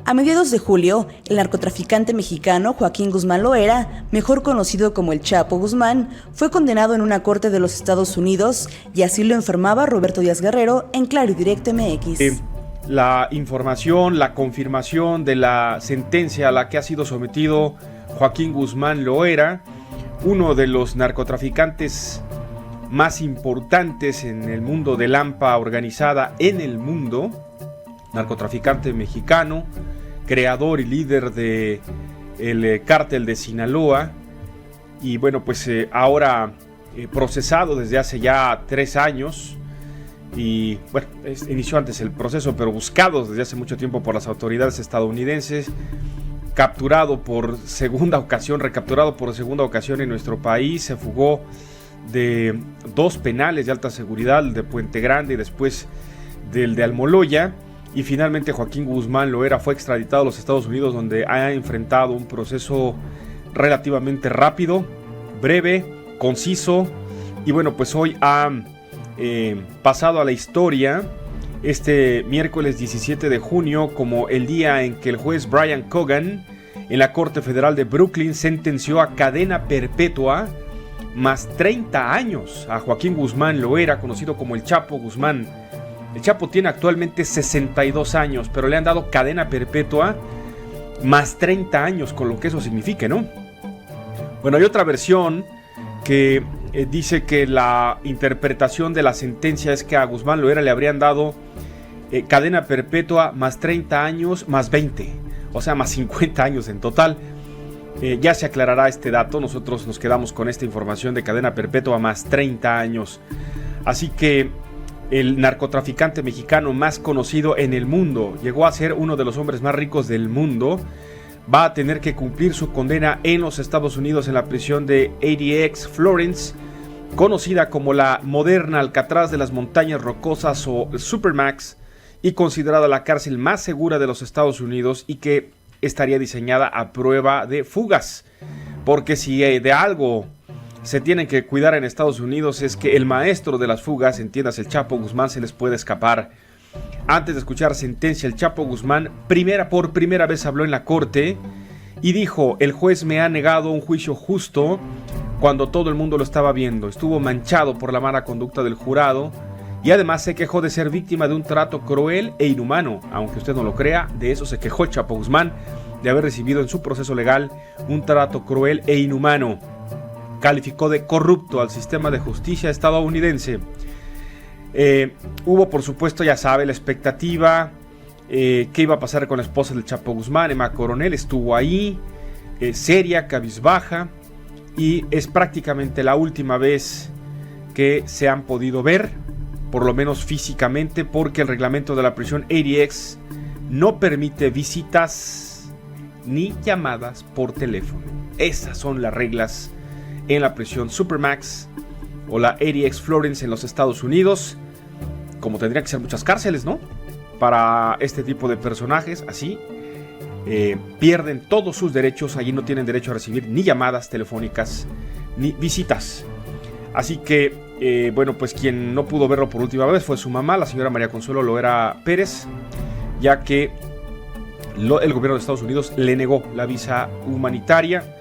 A mediados de julio, el narcotraficante mexicano Joaquín Guzmán Loera, mejor conocido como el Chapo Guzmán, fue condenado en una corte de los Estados Unidos y así lo informaba Roberto Díaz Guerrero en Claro y Directo MX. La información, la confirmación de la sentencia a la que ha sido sometido Joaquín Guzmán Loera, uno de los narcotraficantes más importantes en el mundo del AMPA organizada en el mundo, narcotraficante mexicano, creador y líder de el cártel de Sinaloa, y bueno, pues ahora procesado desde hace ya 3 años, y bueno, inició antes el proceso, pero buscado desde hace mucho tiempo por las autoridades estadounidenses, capturado por segunda ocasión, recapturado por segunda ocasión en nuestro país, se fugó de 2 penales de alta seguridad, el de Puente Grande y después del de Almoloya, y finalmente Joaquín Guzmán Loera fue extraditado a los Estados Unidos, donde ha enfrentado un proceso relativamente rápido, breve, conciso, y bueno, pues hoy ha pasado a la historia este miércoles 17 de junio como el día en que el juez Brian Cogan en la Corte Federal de Brooklyn sentenció a cadena perpetua más 30 años a Joaquín Guzmán Loera, conocido como el Chapo Guzmán. El Chapo tiene actualmente 62 años, pero le han dado cadena perpetua más 30 años, con lo que eso significa, ¿no? Bueno, hay otra versión que dice que la interpretación de la sentencia es que a Guzmán Loera le habrían dado cadena perpetua más 30 años más 20, o sea, más 50 años en total. Ya se aclarará este dato, nosotros nos quedamos con esta información de cadena perpetua más 30 años. Así que el narcotraficante mexicano más conocido en el mundo, llegó a ser uno de los hombres más ricos del mundo, va a tener que cumplir su condena en los Estados Unidos en la prisión de ADX Florence, conocida como la moderna Alcatraz de las Montañas Rocosas o Supermax, y considerada la cárcel más segura de los Estados Unidos y que estaría diseñada a prueba de fugas, porque si de algo se tienen que cuidar en Estados Unidos es que el maestro de las fugas, entiendas el Chapo Guzmán, se les puede escapar. Antes de escuchar sentencia, el Chapo Guzmán por primera vez habló en la corte y dijo: el juez me ha negado un juicio justo cuando todo el mundo lo estaba viendo, estuvo manchado por la mala conducta del jurado y además se quejó de ser víctima de un trato cruel e inhumano. Aunque usted no lo crea, de eso se quejó el Chapo Guzmán, de haber recibido en su proceso legal un trato cruel e inhumano. Calificó de corrupto al sistema de justicia estadounidense. Hubo, por supuesto, ya sabe, la expectativa qué iba a pasar con la esposa del Chapo Guzmán. Emma Coronel estuvo ahí, seria, cabizbaja, y es prácticamente la última vez que se han podido ver, por lo menos físicamente, porque el reglamento de la prisión ADX no permite visitas ni llamadas por teléfono. Esas son las reglas en la prisión Supermax o la ADX Florence en los Estados Unidos, como tendrían que ser muchas cárceles, ¿no? Para este tipo de personajes, así pierden todos sus derechos. Allí no tienen derecho a recibir ni llamadas telefónicas ni visitas. Así que, bueno, pues quien no pudo verlo por última vez fue su mamá, la señora María Consuelo Loera Pérez, ya que el gobierno de Estados Unidos le negó la visa humanitaria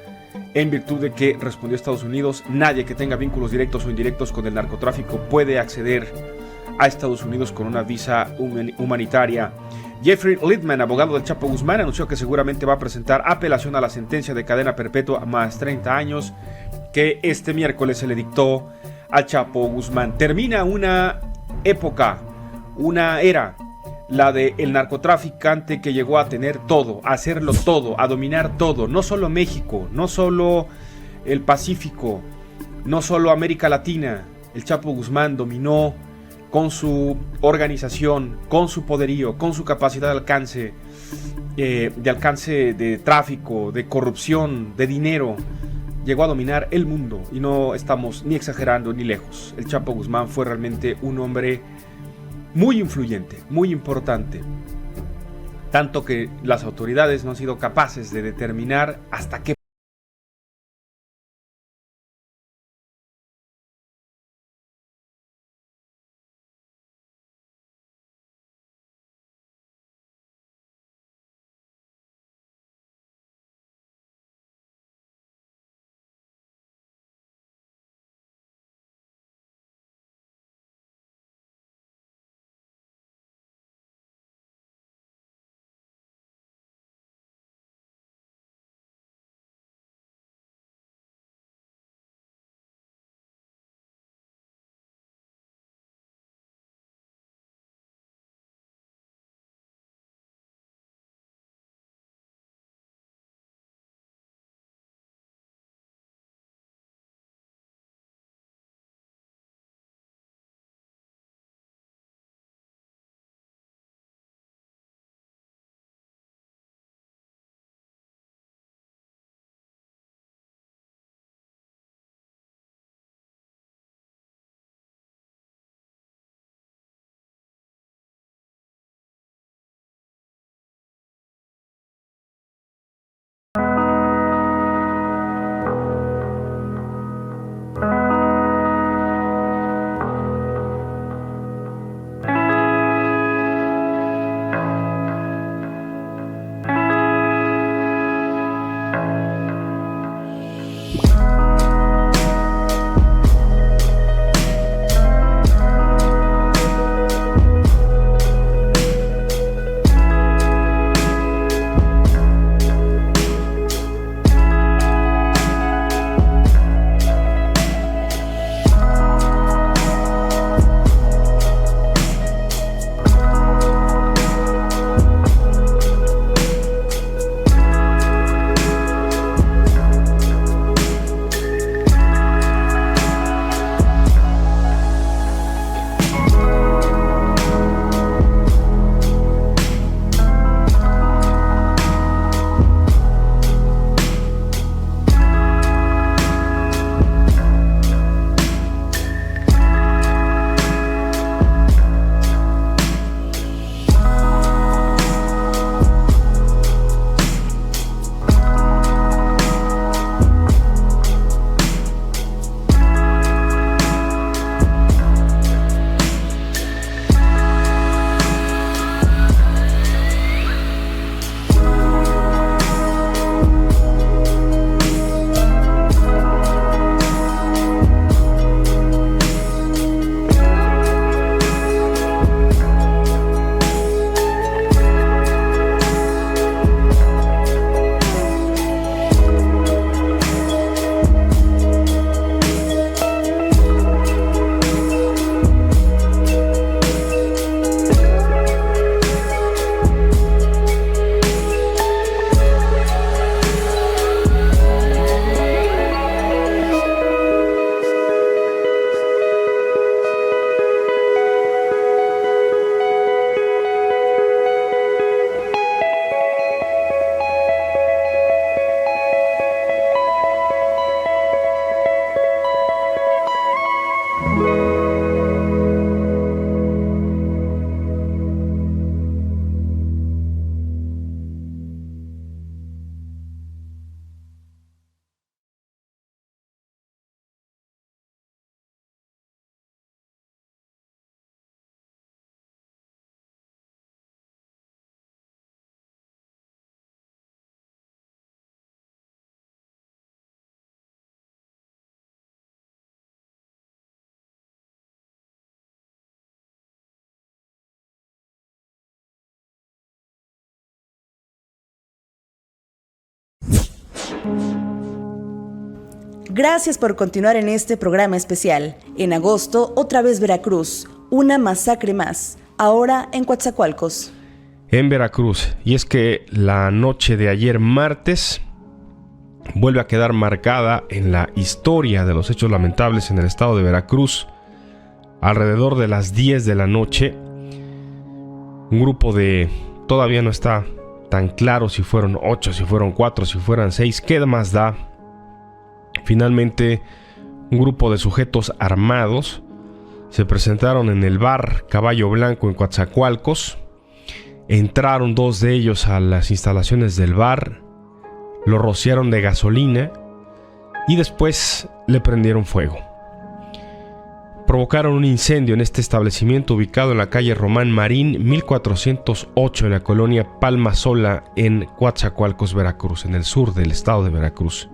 en virtud de que, respondió Estados Unidos, nadie que tenga vínculos directos o indirectos con el narcotráfico puede acceder a Estados Unidos con una visa humanitaria. Jeffrey Littman, abogado del Chapo Guzmán, anunció que seguramente va a presentar apelación a la sentencia de cadena perpetua más 30 años que este miércoles se le dictó al Chapo Guzmán. Termina una época, una era, la del narcotraficante que llegó a tener todo, a hacerlo todo, a dominar todo, no solo México, no solo el Pacífico, no solo América Latina. El Chapo Guzmán dominó con su organización, con su poderío, con su capacidad de alcance de tráfico, de corrupción, de dinero. Llegó a dominar el mundo y no estamos ni exagerando ni lejos. El Chapo Guzmán fue realmente un hombre muy influyente, muy importante. Tanto que las autoridades no han sido capaces de determinar hasta qué Gracias por continuar en este programa especial. En agosto, otra vez Veracruz, una masacre más, ahora en Coatzacoalcos. En Veracruz, y es que la noche de ayer martes vuelve a quedar marcada en la historia de los hechos lamentables en el estado de Veracruz. Alrededor de las 10 de la noche, un grupo de... todavía no está tan claro si fueron 8, si fueron 4, si fueron 6, ¿qué más da? Finalmente, un grupo de sujetos armados se presentaron en el bar Caballo Blanco en Coatzacoalcos. Entraron 2 de ellos a las instalaciones del bar, lo rociaron de gasolina y después le prendieron fuego. Provocaron un incendio en este establecimiento ubicado en la calle Román Marín 1408 en la colonia Palma Sola en Coatzacoalcos, Veracruz, en el sur del estado de Veracruz.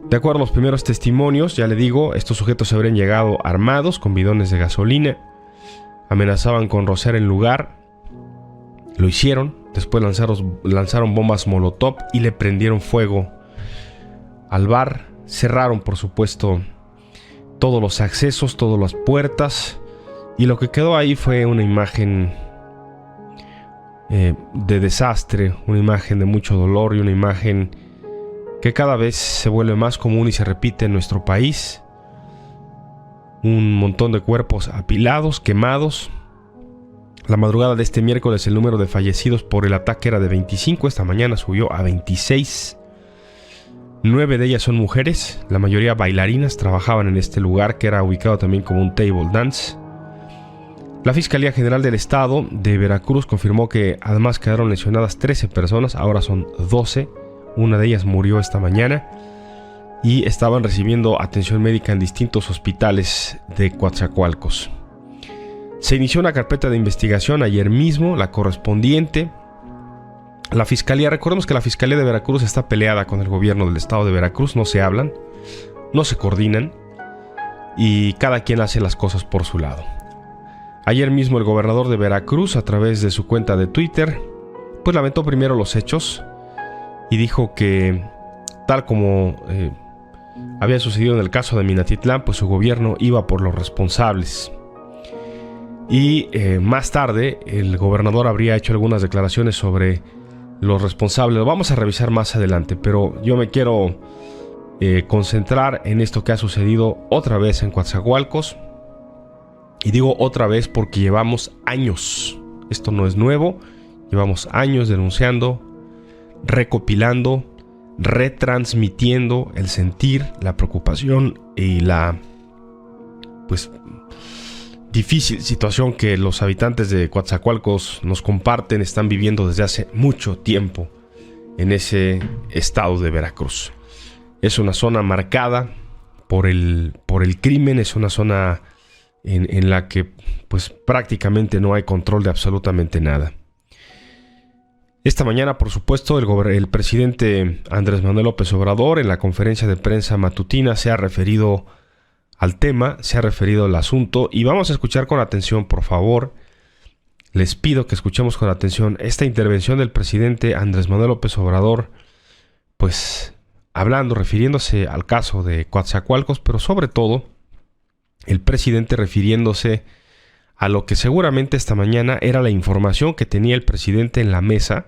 De acuerdo a los primeros testimonios, ya le digo, estos sujetos habrían llegado armados con bidones de gasolina, amenazaban con rociar el lugar, lo hicieron, después lanzaron bombas molotov y le prendieron fuego al bar, cerraron por supuesto todos los accesos, todas las puertas, y lo que quedó ahí fue una imagen de desastre, una imagen de mucho dolor y una imagen que cada vez se vuelve más común y se repite en nuestro país. Un montón de cuerpos apilados, quemados. La madrugada de este miércoles el número de fallecidos por el ataque era de 25, esta mañana subió a 26. 9 de ellas son mujeres, la mayoría bailarinas, trabajaban en este lugar que era ubicado también como un table dance. La Fiscalía General del Estado de Veracruz confirmó que además quedaron lesionadas 13 personas, ahora son 12. Una de ellas murió esta mañana y estaban recibiendo atención médica en distintos hospitales de Coatzacoalcos. Se inició una carpeta de investigación ayer mismo, la correspondiente. La Fiscalía, recordemos que la Fiscalía de Veracruz está peleada con el gobierno del estado de Veracruz, no se hablan, no se coordinan y cada quien hace las cosas por su lado. Ayer mismo el gobernador de Veracruz, a través de su cuenta de Twitter, pues lamentó primero los hechos y dijo que, tal como había sucedido en el caso de Minatitlán, pues su gobierno iba por los responsables. Y más tarde el gobernador habría hecho algunas declaraciones sobre los responsables. Lo vamos a revisar más adelante, pero yo me quiero concentrar en esto que ha sucedido otra vez en Coatzacoalcos. Y digo otra vez porque llevamos años, esto no es nuevo, llevamos años denunciando, recopilando, retransmitiendo el sentir, la preocupación y la difícil situación que los habitantes de Coatzacoalcos nos comparten, están viviendo desde hace mucho tiempo en ese estado de Veracruz. Es una zona marcada por el crimen, es una zona en la que pues prácticamente no hay control de absolutamente nada. Esta mañana, por supuesto, el presidente Andrés Manuel López Obrador en la conferencia de prensa matutina se ha referido al tema, se ha referido al asunto y vamos a escuchar con atención, por favor. Les pido que escuchemos con atención esta intervención del presidente Andrés Manuel López Obrador, pues hablando, refiriéndose al caso de Coatzacoalcos, pero sobre todo el presidente refiriéndose a lo que seguramente esta mañana era la información que tenía el presidente en la mesa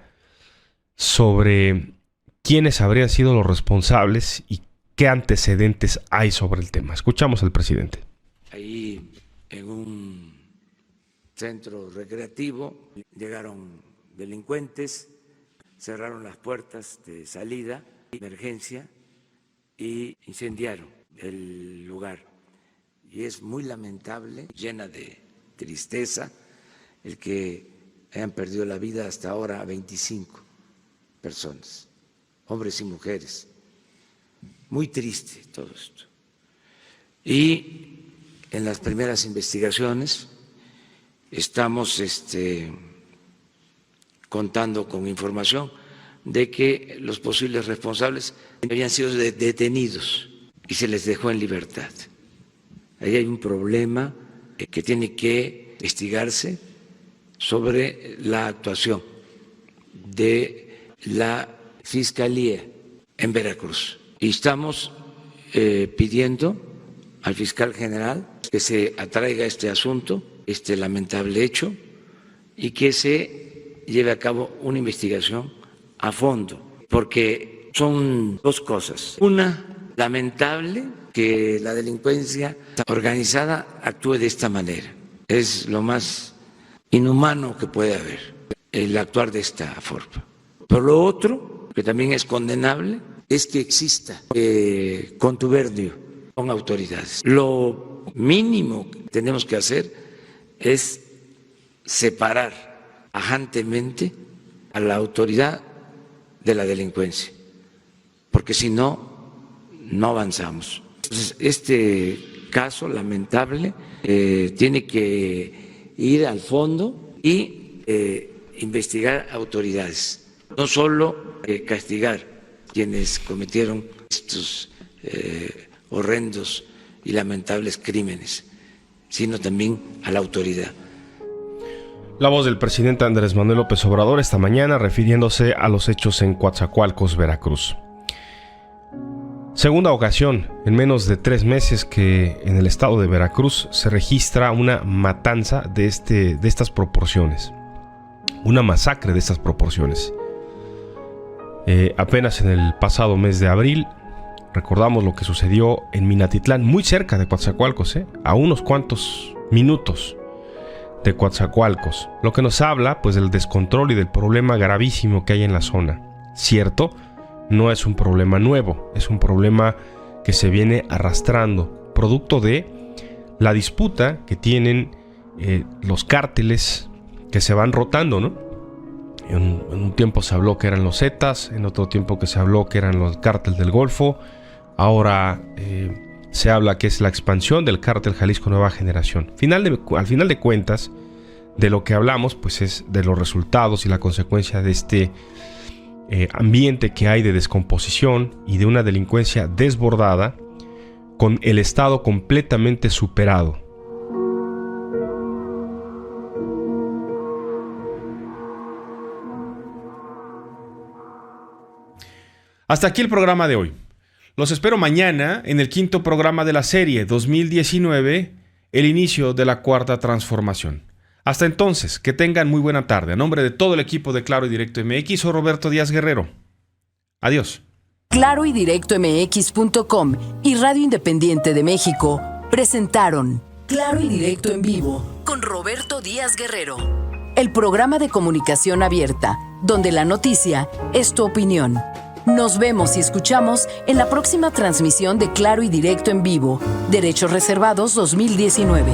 sobre quiénes habrían sido los responsables y qué antecedentes hay sobre el tema. Escuchamos al presidente. Ahí en un centro recreativo llegaron delincuentes, cerraron las puertas de salida, emergencia y incendiaron el lugar. Y es muy lamentable, llena de tristeza, el que hayan perdido la vida hasta ahora 25 personas, hombres y mujeres. Muy triste todo esto. Y en las primeras investigaciones estamos contando con información de que los posibles responsables habían sido detenidos y se les dejó en libertad. Ahí hay un problema que tiene que investigarse sobre la actuación de la Fiscalía en Veracruz. Y estamos pidiendo al fiscal general que se atraiga este asunto, este lamentable hecho, y que se lleve a cabo una investigación a fondo, porque son dos cosas. Una, lamentable que la delincuencia organizada actúe de esta manera. Es lo más inhumano que puede haber, el actuar de esta forma. Pero lo otro, que también es condenable, es que exista contubernio con autoridades. Lo mínimo que tenemos que hacer es separar tajantemente a la autoridad de la delincuencia, porque si no, no avanzamos. Entonces, este caso lamentable tiene que ir al fondo y investigar autoridades, no solo castigar quienes cometieron estos horrendos y lamentables crímenes, sino también a la autoridad. La voz del presidente Andrés Manuel López Obrador esta mañana refiriéndose a los hechos en Coatzacoalcos, Veracruz. Segunda ocasión en menos de 3 meses que en el estado de Veracruz se registra una matanza de estas proporciones. Una masacre de estas proporciones. Apenas en el pasado mes de abril recordamos lo que sucedió en Minatitlán, muy cerca de Coatzacoalcos, a unos cuantos minutos de Coatzacoalcos, lo que nos habla pues del descontrol y del problema gravísimo que hay en la zona. Cierto, no es un problema nuevo, es un problema que se viene arrastrando, producto de la disputa que tienen los cárteles que se van rotando, ¿no? En un tiempo se habló que eran los Zetas, en otro tiempo que se habló que eran los cárteles del Golfo, ahora se habla que es la expansión del cártel Jalisco Nueva Generación. Al final de cuentas, de lo que hablamos pues es de los resultados y la consecuencia de este ambiente que hay de descomposición y de una delincuencia desbordada, con el Estado completamente superado. Hasta aquí el programa de hoy. Los espero mañana en el 5º programa de la serie 2019, el inicio de la 4ª transformación. Hasta entonces, que tengan muy buena tarde. A nombre de todo el equipo de Claro y Directo MX, soy Roberto Díaz Guerrero. Adiós. Claro y Directo MX.com y Radio Independiente de México presentaron Claro y Directo en vivo con Roberto Díaz Guerrero. El programa de comunicación abierta, donde la noticia es tu opinión. Nos vemos y escuchamos en la próxima transmisión de Claro y Directo en vivo, Derechos Reservados 2019.